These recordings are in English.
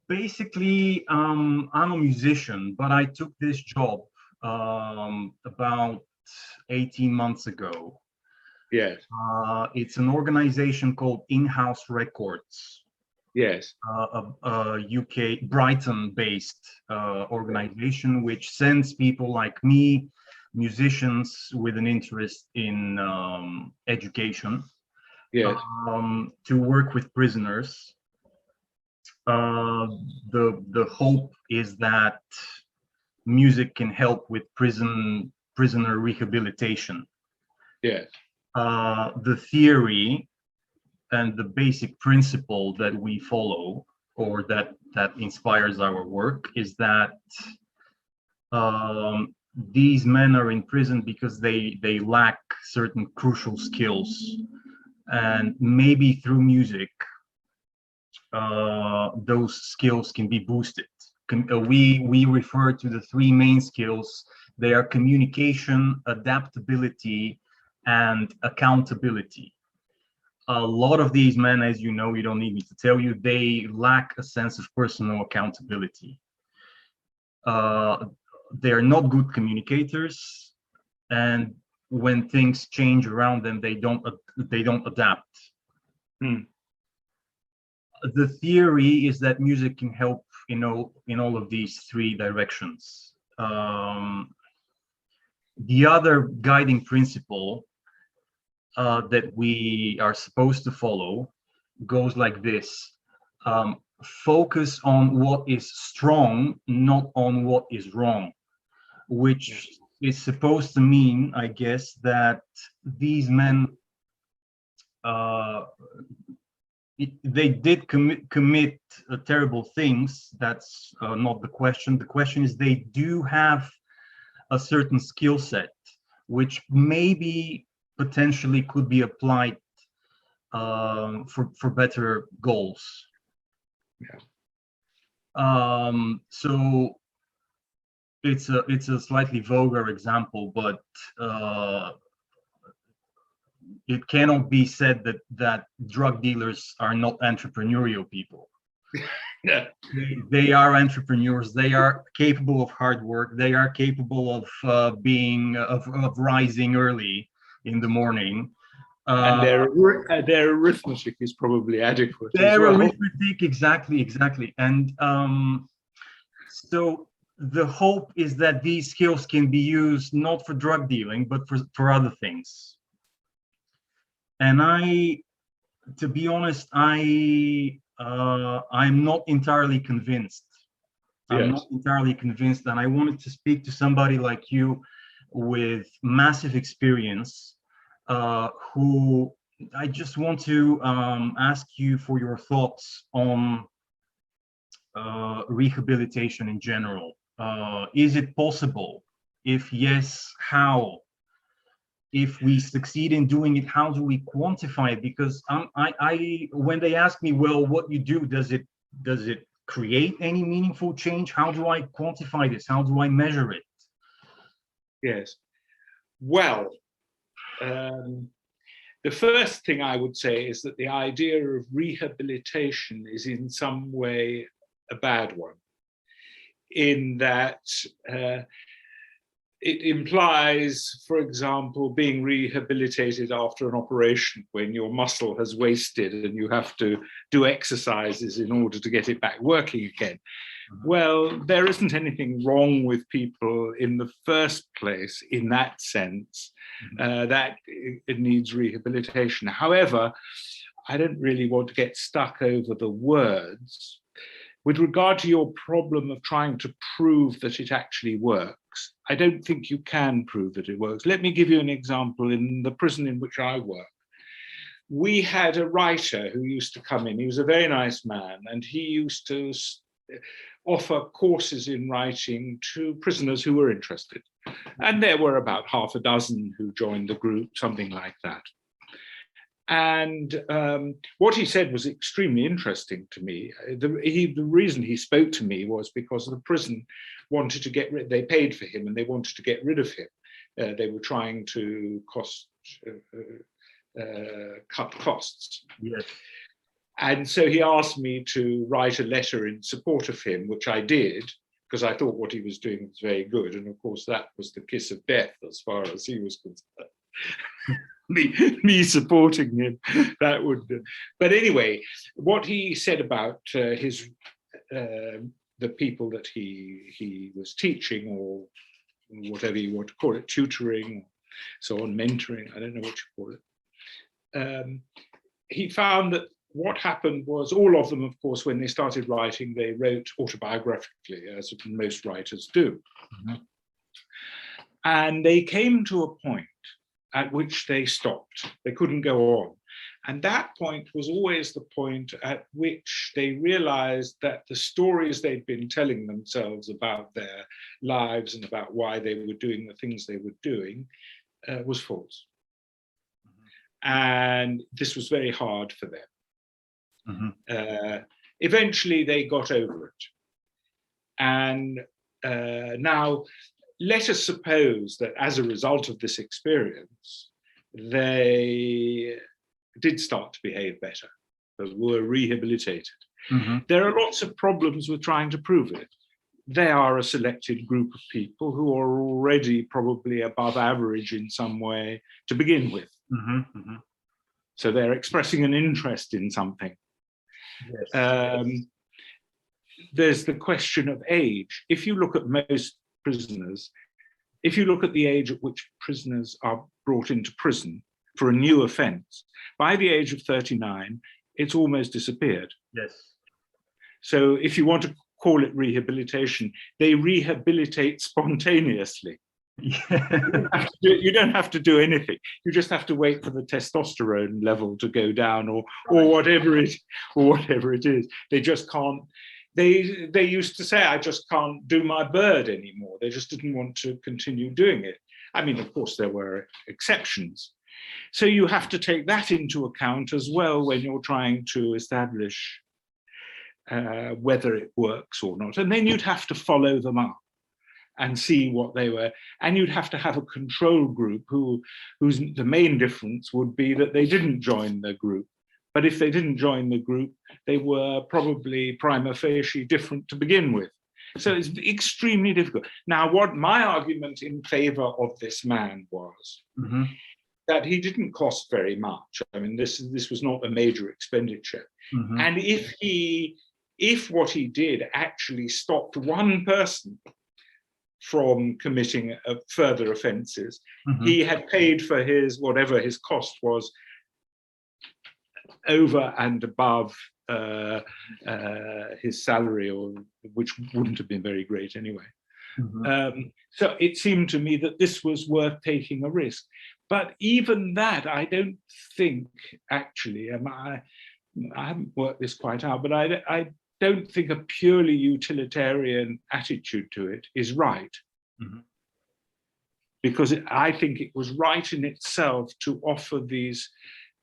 Basically, I'm a musician, but I took this job about 18 months ago. Yes, It's an organization called In-House Records, yes, a UK Brighton-based organization which sends people like me, musicians with an interest in education, yes, to work with prisoners. Uh, the hope is that music can help with prisoner rehabilitation. yes, The theory and the basic principle that we follow, or that inspires our work, is that these men are in prison because they lack certain crucial skills, and maybe through music those skills can be boosted. We refer to the three main skills. They are communication, adaptability, and accountability. A lot of these men, as you know, you don't need me to tell you, they lack a sense of personal accountability. Uh, they are not good communicators, and when things change around them, they don't adapt. mm, The theory is that music can help, in all of these three directions. The other guiding principle that we are supposed to follow goes like this: focus on what is strong, not on what is wrong, which is supposed to mean, I guess, that these men, uh, they did commit terrible things. That's not the question. The question is they do have a certain skill set, which maybe potentially could be applied for better goals. yeah, So it's a slightly vulgar example, but it cannot be said that drug dealers are not entrepreneurial people. yeah, They are entrepreneurs. They are capable of hard work. They are capable of rising early in the morning. and Uh, their arithmetic is probably adequate as their well. arithmetic, exactly, and so the hope is that these skills can be used not for drug dealing, but for other things. And to be honest, I'm not entirely convinced. I'm not Yes, entirely convinced, and I wanted to speak to somebody like you with massive experience, who I just want to ask you for your thoughts on rehabilitation in general. Is it possible? If yes, how? If we succeed in doing it, how do we quantify it? Because when they ask me, well, what you do, does it create any meaningful change? How do I quantify this? How do I measure it? yes. Well, um, the first thing I would say is that the idea of rehabilitation is in some way a bad one, in that uh, it implies, for example, being rehabilitated after an operation when your muscle has wasted and you have to do exercises in order to get it back working again. Well, there isn't anything wrong with people in the first place in that sense, that it needs rehabilitation. However, I don't really want to get stuck over the words. With regard to your problem of trying to prove that it actually works, I don't think you can prove that it works. Let me give you an example. In the prison in which I work, we had a writer who used to come in. He was a very nice man, and he used to offer courses in writing to prisoners who were interested. And there were about half a dozen who joined the group, something like that. And what he said was extremely interesting to me. The reason he spoke to me was because the prison wanted to get rid, they paid for him and they wanted to get rid of him. They were trying to cut costs. Yes. And so he asked me to write a letter in support of him, which I did, because I thought what he was doing was very good. And of course, that was the kiss of death as far as he was concerned. me supporting him, that would. But anyway, what he said about the people that he was teaching, or whatever you want to call it, tutoring, so on, mentoring, I don't know what you call it. He found that what happened was all of them, of course, when they started writing, they wrote autobiographically, as most writers do. Mm-hmm. And they came to a point at which they stopped. They couldn't go on. And that point was always the point at which they realized that the stories they'd been telling themselves about their lives and about why they were doing the things they were doing was false. Mm-hmm. And this was very hard for them. Mm-hmm. Eventually they got over it. And now let us suppose that as a result of this experience, they did start to behave better, because were rehabilitated. Mm-hmm. There are lots of problems with trying to prove it. They are a selected group of people who are already probably above average in some way to begin with. Mm-hmm. Mm-hmm. So they're expressing an interest in something. Yes. There's the question of age. If you look at most prisoners, if you look at the age at which prisoners are brought into prison for a new offence, by the age of 39, it's almost disappeared. Yes. So if you want to call it rehabilitation, they rehabilitate spontaneously. Yeah. You don't have to do anything. You just have to wait for the testosterone level to go down, or whatever it is. They just can't. They used to say, I just can't do my bird anymore. They just didn't want to continue doing it. I mean, of course, there were exceptions. So you have to take that into account as well when you're trying to establish whether it works or not. And then you'd have to follow them up and see what they were. And you'd have to have a control group whose the main difference would be that they didn't join the group. But if they didn't join the group, they were probably prima facie different to begin with. So it's extremely difficult. Now, what my argument in favor of this man was, mm-hmm. that he didn't cost very much. I mean, this was not a major expenditure. Mm-hmm. And if what he did actually stopped one person from committing further offences, mm-hmm. he had paid for whatever his cost was, over and above his salary, or which wouldn't have been very great anyway. Mm-hmm. So it seemed to me that this was worth taking a risk. But even that, I don't think, actually, I haven't worked this quite out, but I don't think a purely utilitarian attitude to it is right. Mm-hmm. Because I think it was right in itself to offer these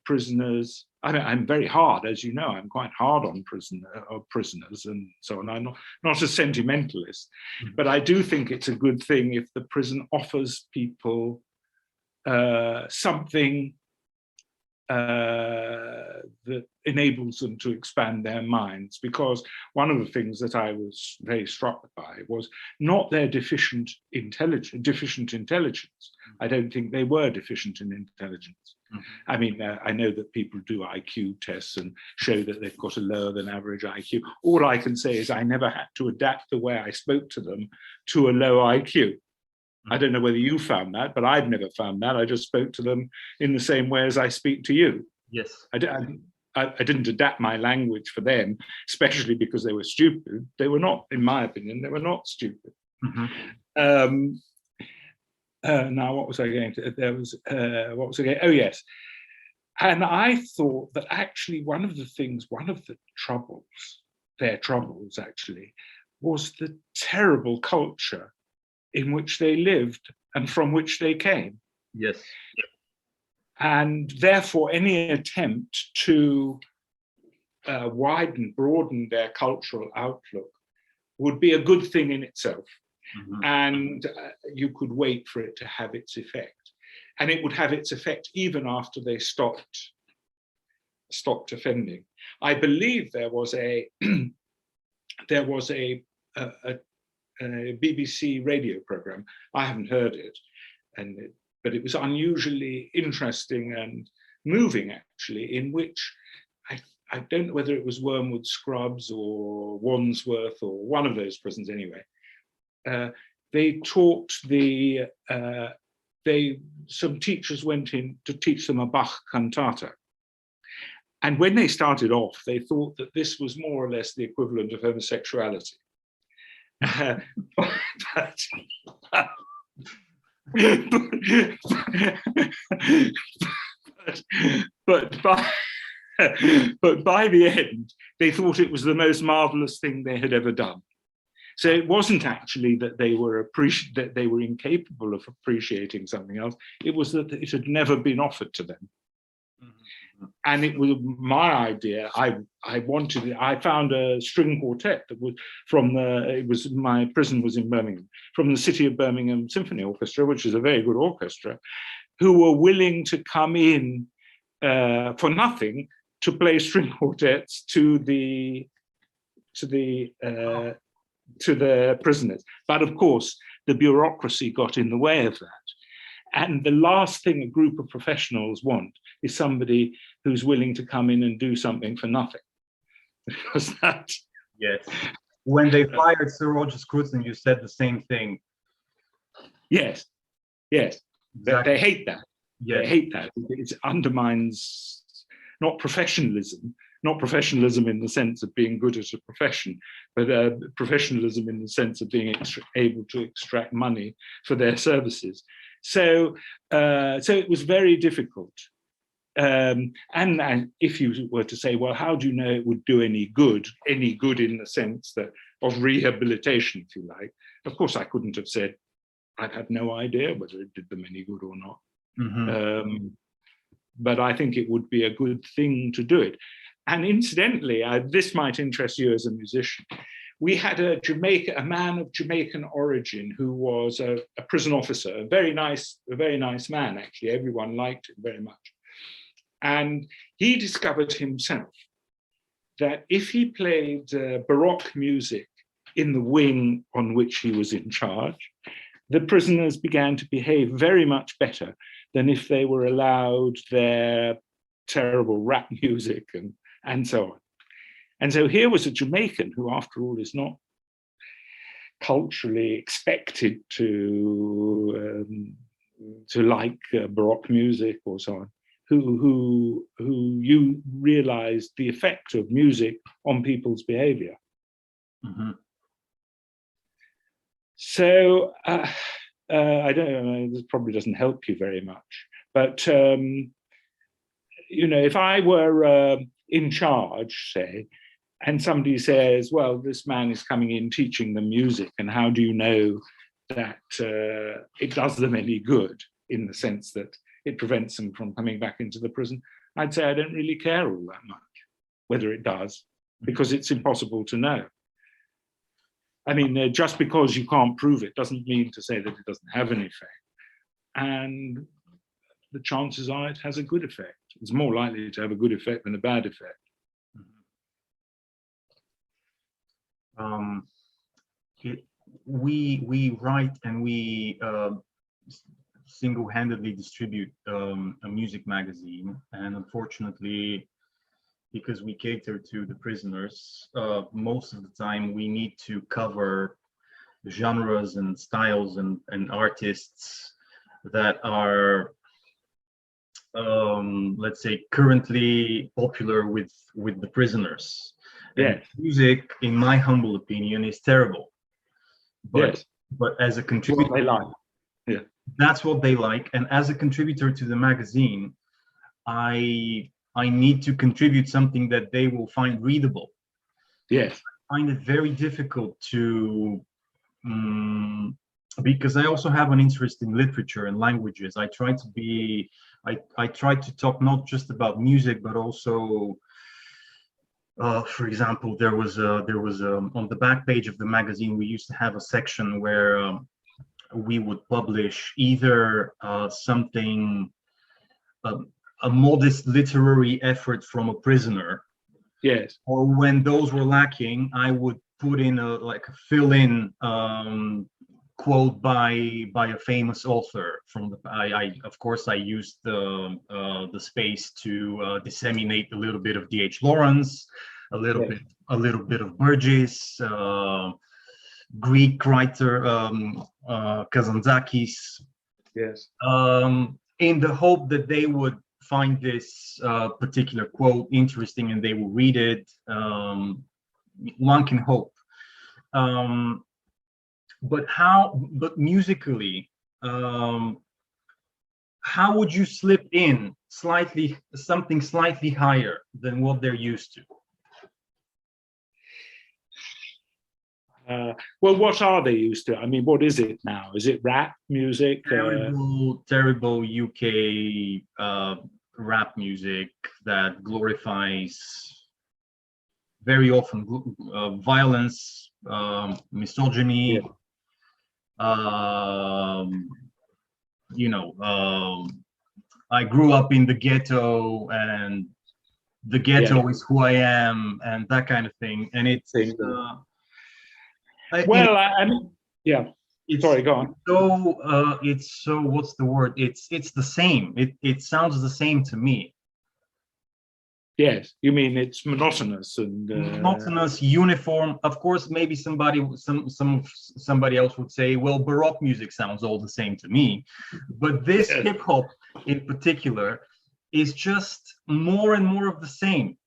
prisoners. I mean, I'm very hard, as you know, I'm quite hard on prisoners and so on. I'm not a sentimentalist, mm-hmm. but I do think it's a good thing if the prison offers people something that enables them to expand their minds. Because one of the things that I was very struck by was not their deficient intelligence. I don't think they were deficient in intelligence. Mm-hmm. I mean, I know that people do IQ tests and show that they've got a lower than average IQ. All I can say is I never had to adapt the way I spoke to them to a low IQ. I don't know whether you found that, but I've never found that. I just spoke to them in the same way as I speak to you. Yes. I didn't adapt my language for them, especially because they were stupid. They were not, in my opinion, they were not stupid. Mm-hmm. Now, what was I going to? What was I going? Oh, yes. And I thought that actually one of the troubles, their troubles actually, was the terrible culture in which they lived and from which they came. Yes. And therefore, any attempt to broaden their cultural outlook would be a good thing in itself. Mm-hmm. And you could wait for it to have its effect. And it would have its effect even after they stopped stopped offending. I believe there was a there was a BBC radio program. I haven't heard it, but it was unusually interesting and moving, actually, in which I don't know whether it was Wormwood Scrubs or Wandsworth or one of those prisons anyway. They taught some teachers went in to teach them a Bach cantata. And when they started off, they thought that this was more or less the equivalent of homosexuality. But by the end, they thought it was the most marvelous thing they had ever done. So it wasn't actually that they were incapable of appreciating something else. It was that it had never been offered to them. Mm-hmm. And it was my idea. I found a string quartet that was my prison was in Birmingham, from the City of Birmingham Symphony Orchestra, which is a very good orchestra, who were willing to come in for nothing to play string quartets to the prisoners. But of course, the bureaucracy got in the way of that. And the last thing a group of professionals want is somebody who's willing to come in and do something for nothing. Because that... Yes. When they fired Sir Roger Scruton, you said the same thing. Yes, yes. Exactly. They hate that. Yes. They hate that. It undermines not professionalism in the sense of being good at a profession, but professionalism in the sense of being able to extract money for their services. So it was very difficult. And if you were to say, well, how do you know it would do any good in the sense that of rehabilitation, if you like? Of course, I couldn't have said, I had no idea whether it did them any good or not. Mm-hmm. But I think it would be a good thing to do it. And incidentally, this might interest you as a musician. We had a man of Jamaican origin who was a prison officer, a very nice man, actually. Everyone liked him very much. And he discovered himself that if he played Baroque music in the wing on which he was in charge, the prisoners began to behave very much better than if they were allowed their terrible rap music and so on. And so here was a Jamaican who, after all, is not culturally expected to like Baroque music or so on, who you realized the effect of music on people's behavior. Mm-hmm. So I don't know, this probably doesn't help you very much, but if I were in charge, say, and somebody says, well, this man is coming in teaching them music, and how do you know that it does them any good, in the sense that it prevents them from coming back into the prison? I'd say I don't really care all that much whether it does, because it's impossible to know. I mean, just because you can't prove it doesn't mean to say that it doesn't have an effect. And the chances are it has a good effect. It's more likely to have a good effect than a bad effect. We write and we single-handedly distribute a music magazine, and unfortunately, because we cater to the prisoners, most of the time we need to cover genres and styles and artists that are, let's say, currently popular with the prisoners. Yeah. Music, in my humble opinion, is terrible. But yes. But as a contributor, what they like. Yeah. That's what they like. And as a contributor to the magazine, I need to contribute something that they will find readable. Yes. I find it very difficult to, because I also have an interest in literature and languages. I try to talk not just about music, but also, for example, there was on the back page of the magazine, we used to have a section where we would publish either something, a modest literary effort from a prisoner, Yes. or when those were lacking, I would put in a fill-in quote by a famous author from the. I of course I used the space to disseminate a little bit of D.H. Lawrence, a little bit of Burgess, Greek writer Kazantzakis. Yes. In the hope that they would find this particular quote interesting and they will read it. One can hope. But musically, how would you slip in something slightly higher than what they're used to? Well, what are they used to? I mean, what is it now? Is it rap music? Terrible UK rap music that glorifies very often violence, misogyny. Yeah. I grew up in the ghetto, and the ghetto is who I am, and that kind of thing. And it's sorry, go on. It's so what's the word? It's the same. It sounds the same to me. Yes, you mean it's monotonous and monotonous, uniform. Of course, maybe somebody else would say, well, Baroque music sounds all the same to me. But this hip hop in particular is just more and more of the same.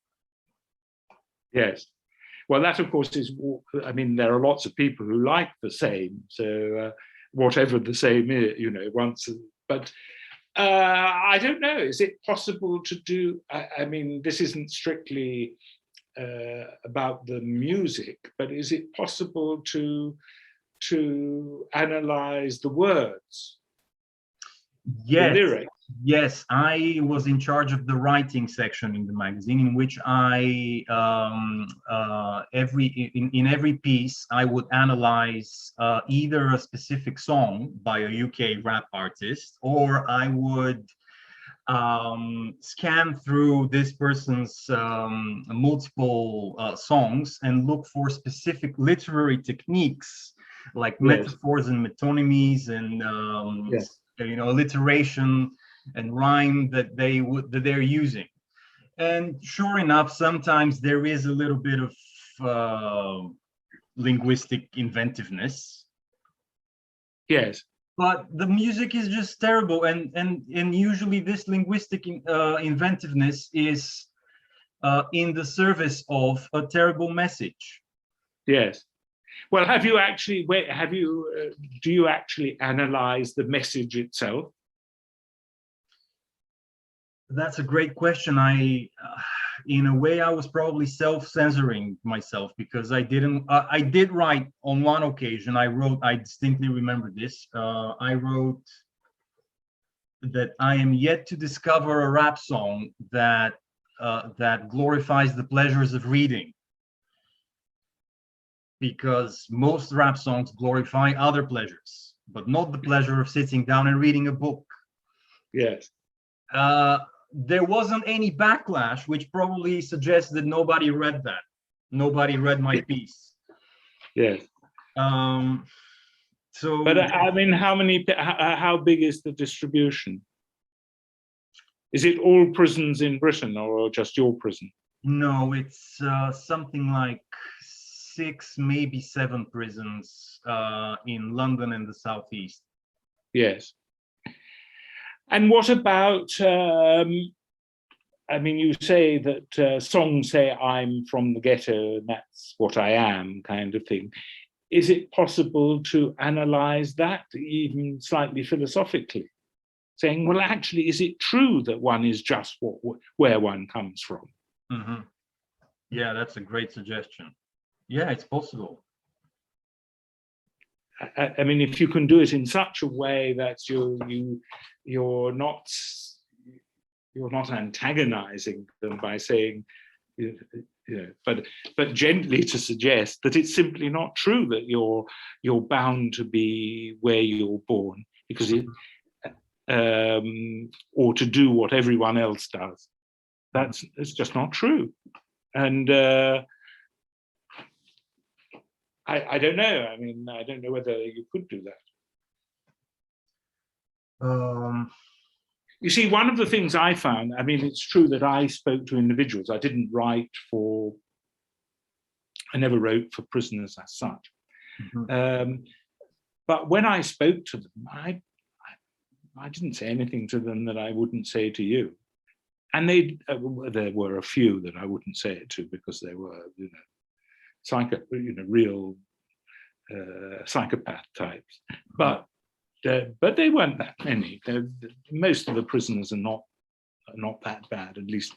Yes. Well, that of course is, I mean, there are lots of people who like the same. So whatever the same is, but I don't know. Is it possible to do? I mean, this isn't strictly about the music, but is it possible to analyze the words? Yes. The lyrics? Yes, I was in charge of the writing section in the magazine, in which I in every piece I would analyze either a specific song by a UK rap artist, or I would scan through this person's multiple songs and look for specific literary techniques like metaphors and metonymies and alliteration and rhyme that they're using. And sure enough, sometimes there is a little bit of linguistic inventiveness. Yes. But the music is just terrible, and usually this linguistic inventiveness is in the service of a terrible message. Yes. Well, do you actually analyze the message itself? That's a great question. In a way, I was probably self-censoring myself, because I did write on one occasion. I distinctly remember this. I wrote that I am yet to discover a rap song that glorifies the pleasures of reading, because most rap songs glorify other pleasures, but not the pleasure of sitting down and reading a book. Yes. There wasn't any backlash, which probably suggests that nobody read that. Nobody read my piece. Yes. So, but I mean, how big is the distribution? Is it all prisons in Britain, or just your prison? No, it's something like 6, maybe 7 prisons in London and the southeast. Yes. And what about, I mean, you say that songs say I'm from the ghetto and that's what I am, kind of thing. Is it possible to analyze that even slightly philosophically? Saying, well, actually, is it true that one is just where one comes from? Mm-hmm. Yeah, that's a great suggestion. Yeah, it's possible. I mean, if you can do it in such a way that you're not antagonizing them by saying, but gently to suggest that it's simply not true that you're bound to be where you're born, because or to do what everyone else does. It's just not true. And I don't know. I mean, I don't know whether you could do that. You see, one of the things I found, I mean, it's true that I spoke to individuals. I didn't write for, I never wrote for prisoners as such. But when I spoke to them, I didn't say anything to them that I wouldn't say to you. And there were a few that I wouldn't say it to because they were, real psychopath types. But they weren't that many. Most of the prisoners are not that bad, at least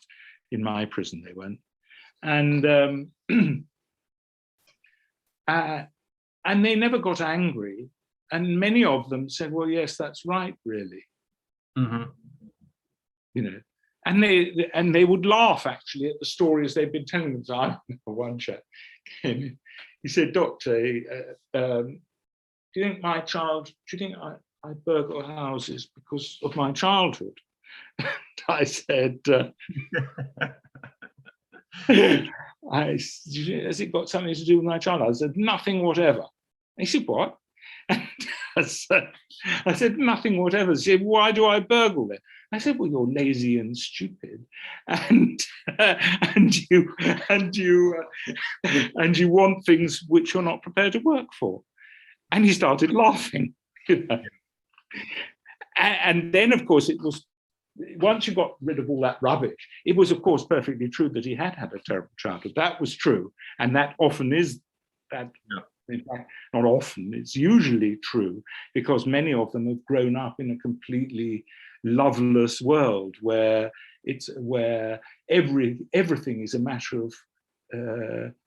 in my prison they weren't. And and they never got angry. And many of them said, well, yes, that's right, really. And they would laugh actually at the stories they've been telling them. So I remember one chap came in, he said, Doctor, do you think I burgle houses because of my childhood? And I said, has it got something to do with my childhood? I said, nothing whatever. And he said, what? And I said, nothing whatever. He said, why do I burgle then? I said, well, you're lazy and stupid, and you want things which you're not prepared to work for. And he started laughing. And then, of course, it was, once you got rid of all that rubbish, it was, of course, perfectly true that he had a terrible childhood. That was true, and that often is that. Yeah. In fact, not often, it's usually true, because many of them have grown up in a completely loveless world where everything is a matter of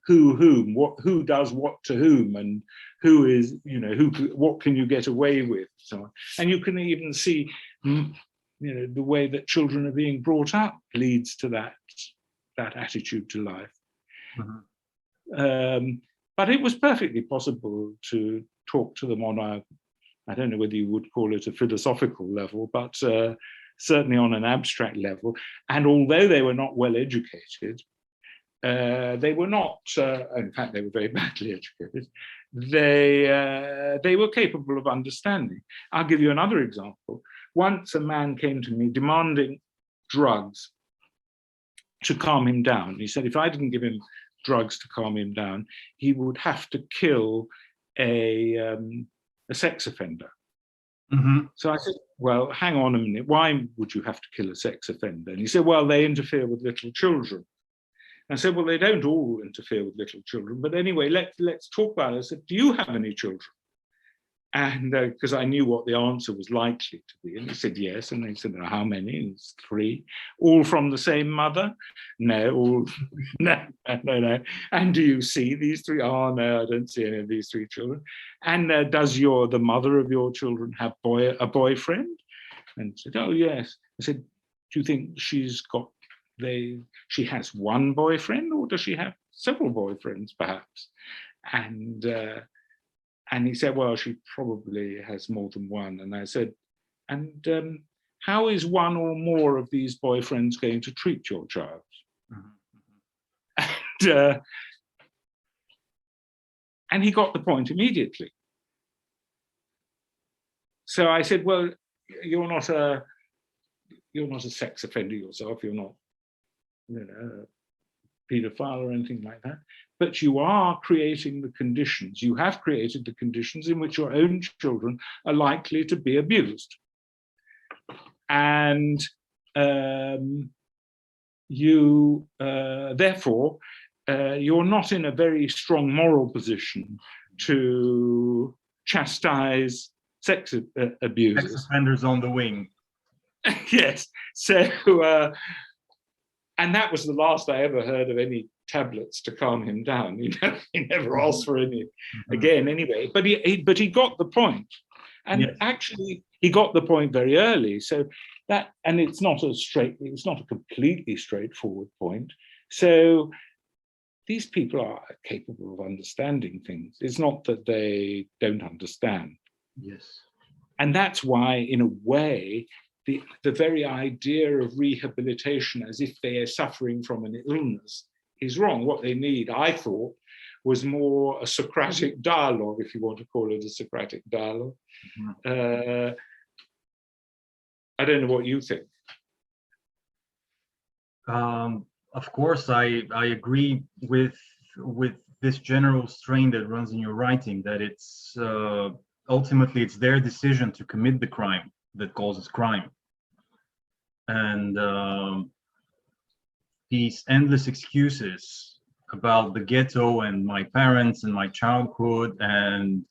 who does what to whom, and who is, what can you get away with, so on. And you can even see, the way that children are being brought up leads to that attitude to life. But it was perfectly possible to talk to them on I don't know whether you would call it a philosophical level, but certainly on an abstract level. And although they were not well educated, they were not, in fact, they were very badly educated, they were capable of understanding. I'll give you another example. Once a man came to me demanding drugs to calm him down. He said if I didn't give him drugs to calm him down, he would have to kill a sex offender. So I said, well, hang on a minute, why would you have to kill a sex offender? And he said, well, they interfere with little children. I said, well, they don't all interfere with little children, but anyway, let's talk about it. I said, do you have any children? And because I knew what the answer was likely to be, and he said yes. And they said, how many? And it's 3, all from the same mother? No, no. And do you see these 3? Oh no, I don't see any of these 3 children. And does the mother of your children have a boyfriend? And he said, oh yes. I said, do you think she has one boyfriend, or does she have several boyfriends perhaps? And he said, well, she probably has more than one. And I said, and how is one or more of these boyfriends going to treat your child? And he got the point immediately. So I said, well, you're not a sex offender yourself. You're not, a paedophile or anything like that. But you are creating the conditions, you have created the conditions in which your own children are likely to be abused. And therefore, you're not in a very strong moral position to chastise sex abusers. Sex offenders on the wing. Yes. So, and that was the last I ever heard of any tablets to calm him down. He never asked for any again anyway. But he got the point. And yes, actually he got the point very early. So that, and it's not a completely straightforward point. So these people are capable of understanding things. It's not that they don't understand. Yes. And that's why, in a way, the very idea of rehabilitation as if they are suffering from an illness is wrong. What they need, I thought, was more a Socratic dialogue, if you want to call it a Socratic dialogue. I don't know what you think. Of course, I agree with this general strain that runs in your writing, that it's ultimately it's their decision to commit the crime that causes crime, and these endless excuses about the ghetto and my parents and my childhood, and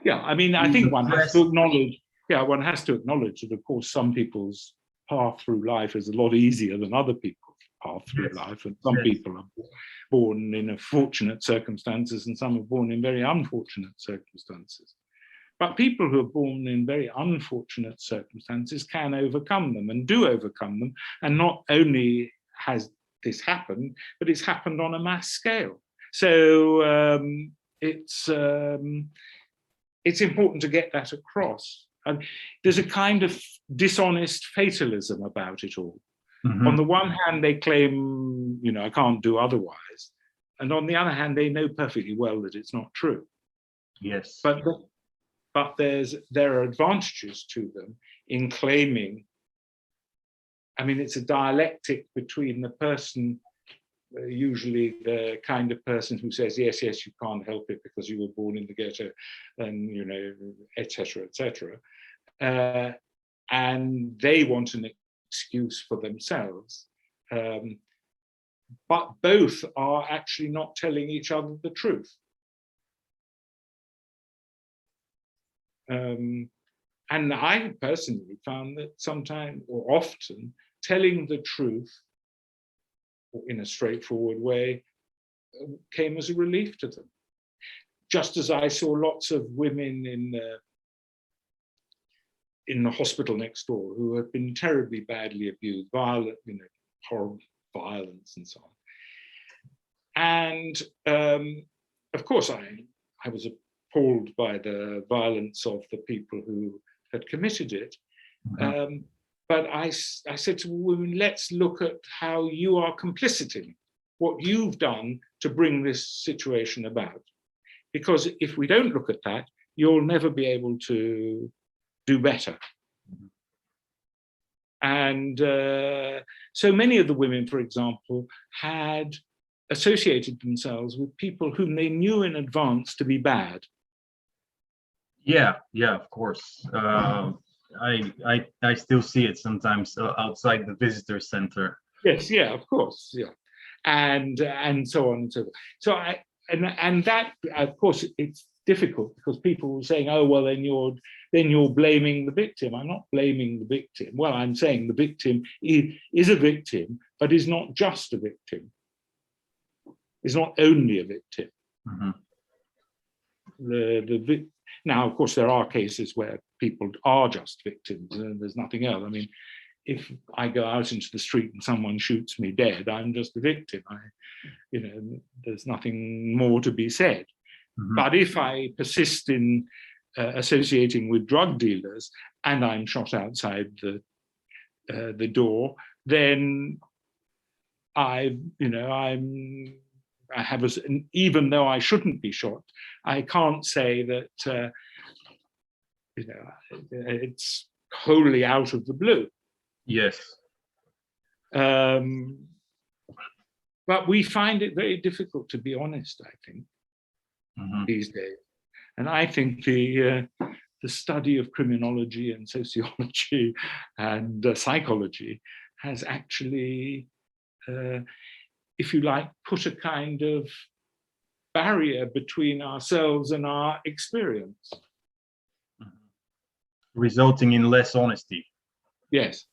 yeah, I mean, I think one has to acknowledge. Yeah, one has to acknowledge that, of course, some people's path through life is a lot easier than other people's path through life, and some people are born in fortunate circumstances and some are born in very unfortunate circumstances. But people who are born in very unfortunate circumstances can overcome them and do overcome them. And not only has this happened, but it's happened on a mass scale. So it's important to get that across. And there's a kind of dishonest fatalism about it all. On the one hand, they claim, you know, I can't do otherwise. And on the other hand, they know perfectly well that it's not true. Yes. But there are advantages to them in claiming. I mean, it's a dialectic between the person, usually the kind of person who says, yes, you can't help it because you were born in the ghetto, and, you know, etc., etc. And they want an excuse for themselves. But both are actually not telling each other the truth. And I personally found that sometimes, or often, telling the truth in a straightforward way came as a relief to them. Just as I saw lots of women in the hospital next door who had been terribly badly abused, violent, you know, horrible violence and so on. And of course, I was appalled by the violence of the people who had committed it. But I said to women, let's look at how you are complicit in what you've done to bring this situation about. Because if we don't look at that, you'll never be able to do better. And so many of the women, for example, had associated themselves with people whom they knew in advance to be bad. Yeah, of course. I still see it sometimes outside the visitor center. Yes, yeah, of course, yeah, and so on and so forth. So and that, of course, it's difficult because people were saying, oh well, then you're blaming the victim. I'm not blaming the victim. Well, I'm saying the victim is a victim, but is not just a victim. Is not only a victim. Now, of course, there are cases where people are just victims and there's nothing else. I mean, if I go out into the street and someone shoots me dead, I'm just a victim. You know, there's nothing more to be said. But if I persist in associating with drug dealers and I'm shot outside the door, then even though I shouldn't be shot, I can't say that it's wholly out of the blue. Yes. But we find it very difficult to be honest, I think, these days. And I think the study of criminology and sociology and psychology has actually, if you like, put a kind of barrier between ourselves and our experience. Resulting in less honesty. Yes.